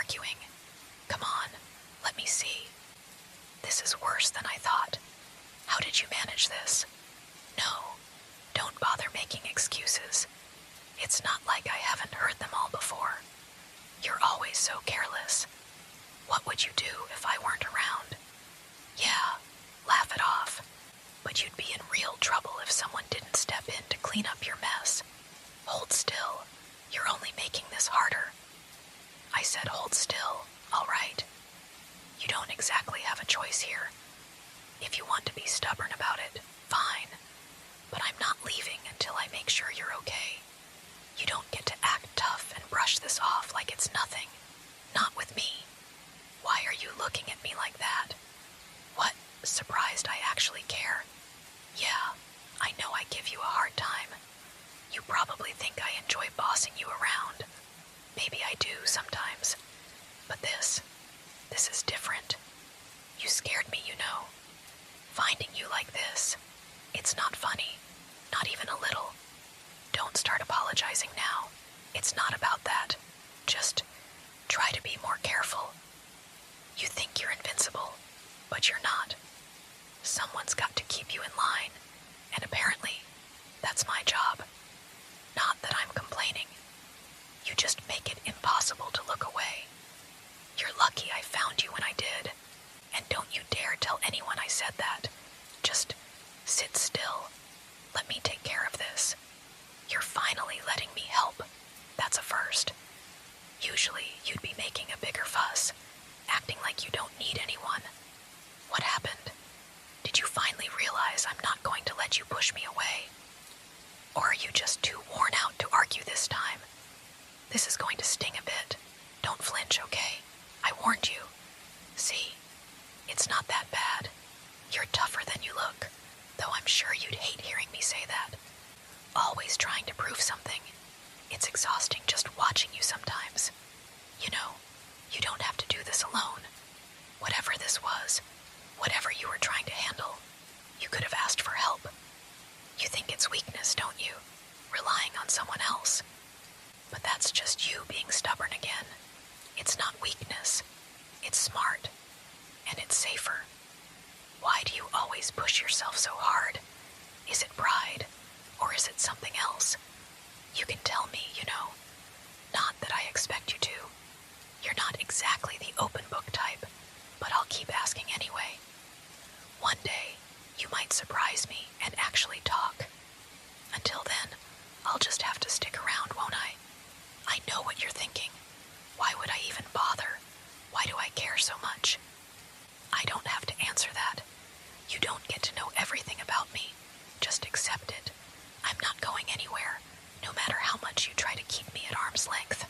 arguing. Come on, let me see. This is worse than I thought. How did you manage this? No, don't bother making excuses. It's not like I haven't heard them all before. You're always so careless. What would you do if I weren't around? Yeah, laugh it off. But you'd be in real trouble if someone didn't step in to clean up your mess. Hold still. You're only making this harder. I said hold still, all right. You don't exactly have a choice here. If you want to be stubborn about it, fine. But I'm not leaving until I make sure you're okay. You don't get to act tough and brush this off like it's nothing. Not with me. Why are you looking at me like that? What? Surprised I actually care? Yeah, I know I give you a hard time. You probably think I enjoy bossing you around. Maybe I do sometimes. But this is different. You scared me, you know. Finding you like this, it's not funny. Not even a little. Don't start apologizing now. It's not about that. Just try to be more careful. You think you're invincible, but you're not. Someone's got to keep you in line, and apparently, that's my job. Not that I'm complaining. You just make it impossible to look away. You're lucky I found you when I did, and don't you dare tell anyone I said that. Just sit still. Let me take care of this. You're finally letting me help. That's a first. Usually, you'd be making a bigger fuss, acting like you don't need anyone. What happened? Did you finally realize I'm not going to let you push me away? Or are you just too worn out to argue this time? This is going to sting a bit. Don't flinch, okay? I warned you. See, it's not that bad. You're tougher than you look, though I'm sure you'd hate hearing me say that. Always trying to prove something. It's exhausting just watching you sometimes. You know, you don't have to do this alone. Whatever this was, whatever you were trying to handle, you could have asked for help. You think it's weakness, don't you? Relying on someone else. But that's just you being stubborn again. It's not weakness. It's smart. And it's safer. Why do you always push yourself so hard? Is it pride? Or is it something else? You can tell me, you know. Not that I expect you to. You're not exactly the open book type, but I'll keep asking anyway. One day, you might surprise me and actually talk. Until then, I'll just have to stick around, won't I? I know what you're thinking. Why would I even bother? Why do I care so much? I don't have to answer that. You don't get to know everything about me. Just accept it. I'm not going anywhere, no matter how much you try to keep me at arm's length.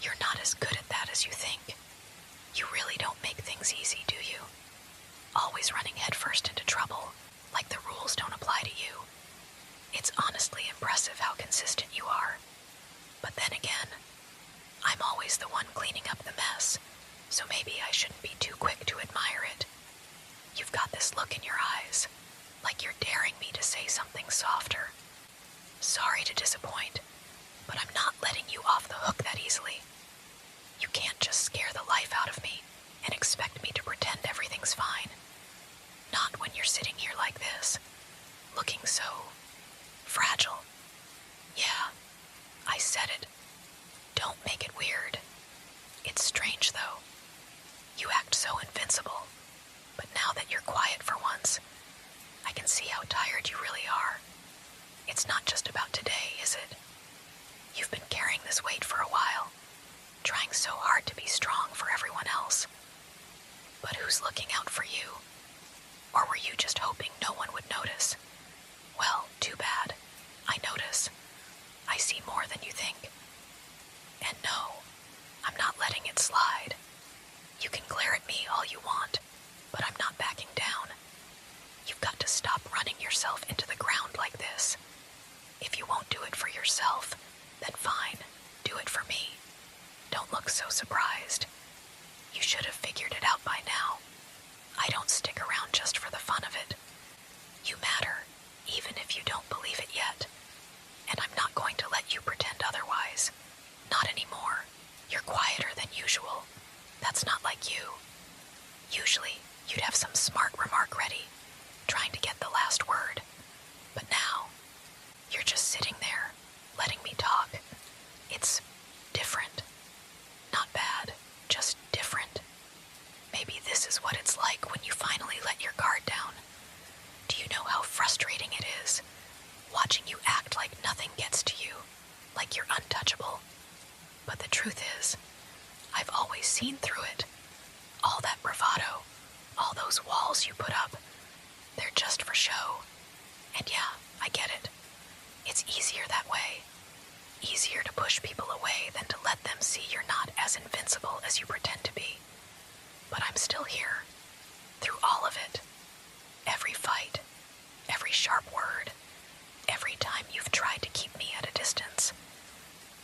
You're not as good at that as you think. You really don't make things easy, do you? Always running headfirst into trouble, like the rules don't apply to you. It's honestly impressive how consistent you are. But then again, I'm always the one cleaning up the mess, so maybe I shouldn't be too quick to admire it. You've got this look in your eyes, like you're daring me to say something softer. Sorry to disappoint, but I'm not letting you off the hook that easily. You can't just scare the life out of me and expect me to pretend everything's fine. Not when you're sitting here like this, looking so fragile. Yeah, I said it. Don't make it weird. It's strange, though. You act so invincible, but now that you're quiet for once, I can see how tired you really are. It's not just about today, is it? You've been carrying this weight for a while, trying so hard to be strong for everyone else. But who's looking out for you? Or were you just hoping no one would notice? Well, too bad. I notice. I see more than you think. And no, I'm not letting it slide. You can glare at me all you want, but I'm not backing down. You've got to stop running yourself into the ground like this. If you won't do it for yourself, then fine, do it for me. Don't look so surprised. You should have figured it out by now. I don't stick around just for the fun of it. You matter, even if you don't believe it yet. And I'm not going to let you pretend otherwise. Not anymore. You're quieter than usual, That's not like you. Usually, you'd have some smart remark ready, trying to get the last word. But now, you're just sitting there, letting me talk. It's different. Not bad, just different. Maybe this is what it's like when you finally let your guard down. Do you know how frustrating it is? Watching you act like nothing gets to you, like you're untouchable. But the truth is, I've always seen through it. All that bravado, all those walls you put up, they're just for show. And yeah, I get it. It's easier that way. Easier to push people away than to let them see you're not as invincible as you pretend to be. But I'm still here, through all of it. Every fight, every sharp word, every time you've tried to keep me at a distance.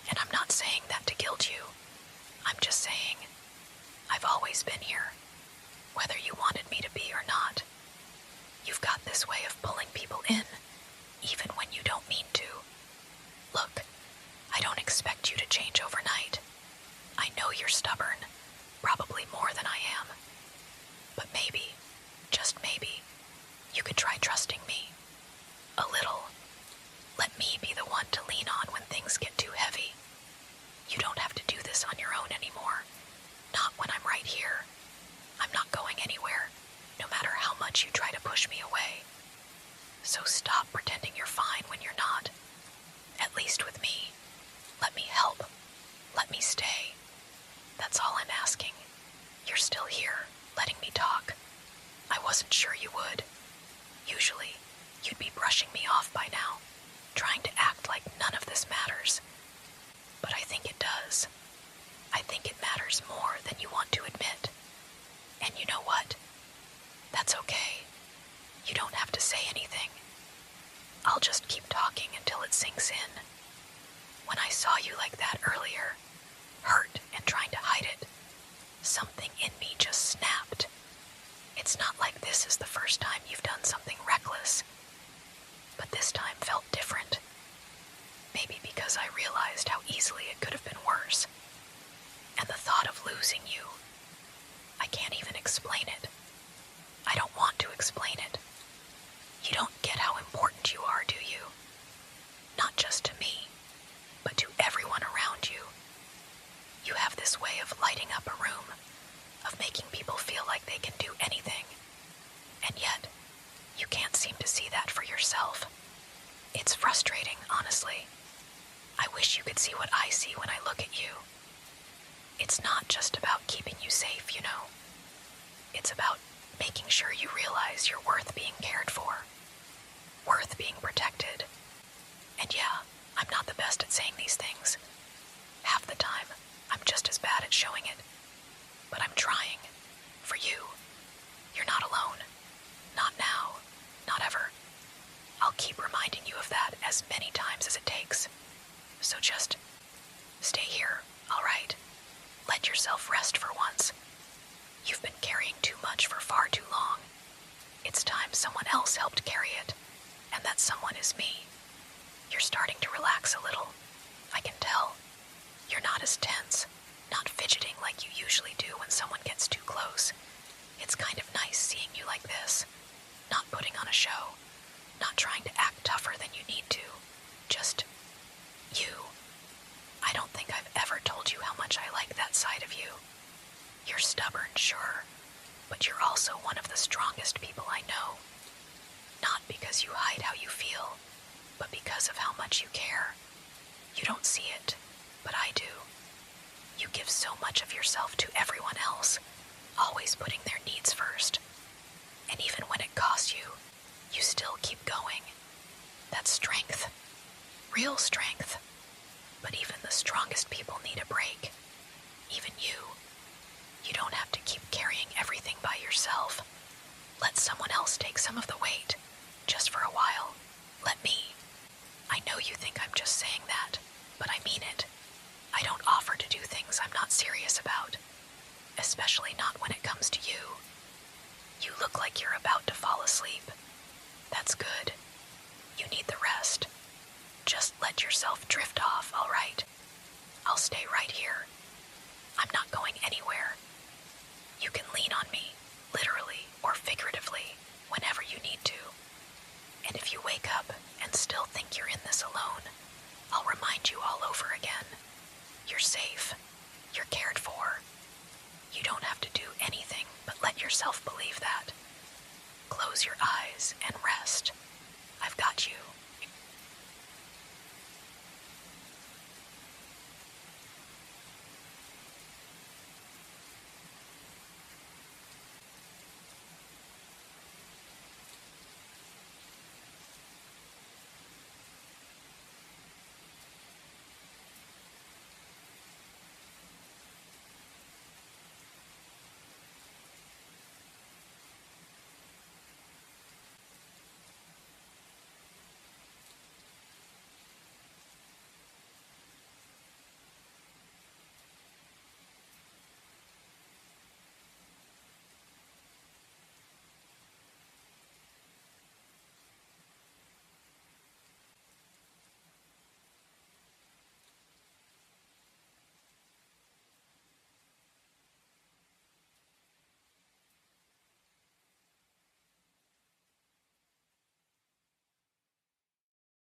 And I'm not saying that to guilt you. I'm just saying, I've always been here, whether you wanted me to be or not. You've got this way of pulling people in, even when you don't mean to. Look, I don't expect you to change overnight. I know you're stubborn, probably more than I am. But maybe, just maybe, you could try trusting me. A little. Let me be the one to lean on when things get too heavy. You don't have to do this on your own anymore. Not when I'm right here. I'm not going anywhere, no matter how much you try to push me away. So stop pretending you're fine when you're not. At least with me. Let me help. Let me stay. That's all I'm asking. You're still here, letting me talk. I wasn't sure you would. Usually, you'd be brushing me off by now, trying to act like none of this matters. But I think it does. I think it matters more than you want to admit. And you know what? That's okay. You don't have to say anything. I'll just keep talking until it sinks in. When I saw you like that earlier, hurt and trying to hide it, something in me just snapped. It's not like this is the first time you've done something reckless, but this time felt different. Maybe because I realized how easily it could have been worse. And the thought of losing you, I can't even explain it. I don't want to explain it. You don't get how important you are, do you? Not just to me, but to everyone around you. You have this way of lighting up a room, of making people feel like they can do anything. And yet, you can't seem to see that for yourself. It's frustrating, honestly. I wish you could see what I see when I look at you. It's not just about keeping you safe, you know. It's about making sure you realize you're worth being cared for, worth being protected. And yeah, I'm not the best at saying these things. Half the time, I'm just as bad at showing it. But I'm trying. For you. You're not alone. Not now. Not ever. I'll keep reminding you of that as many times as it takes. So just stay here, all right? Let yourself rest for once. You've been carrying too much for far too long. It's time someone else helped carry it, and that someone is me. You're starting to relax a little. I can tell. You're not as tense, not fidgeting like you usually do when someone gets too close. It's kind of nice seeing you like this, not putting on a show, not trying to act tougher than you need to. Just you. I don't think I've ever told you how much I like that side of you. You're stubborn, sure, but you're also one of the strongest people I know. Not because you hide how you feel, but because of how much you care. You don't see it, but I do. You give so much of yourself to everyone else, always putting their needs first. And even when it costs you, you still keep going. That's strength. Real strength. But even the strongest people need a break. Even you. You don't have to keep carrying everything by yourself. Let someone else take some of the weight, just for a while. Let me. I know you think I'm just saying that, but I mean it. I don't offer to do things I'm not serious about, especially not when it comes to you. You look like you're about to fall asleep. That's good. You need the rest. Just let yourself drift off, all right? I'll stay right here. I'm not going anywhere. yourself believe that. Close your eyes and rest. I've got you.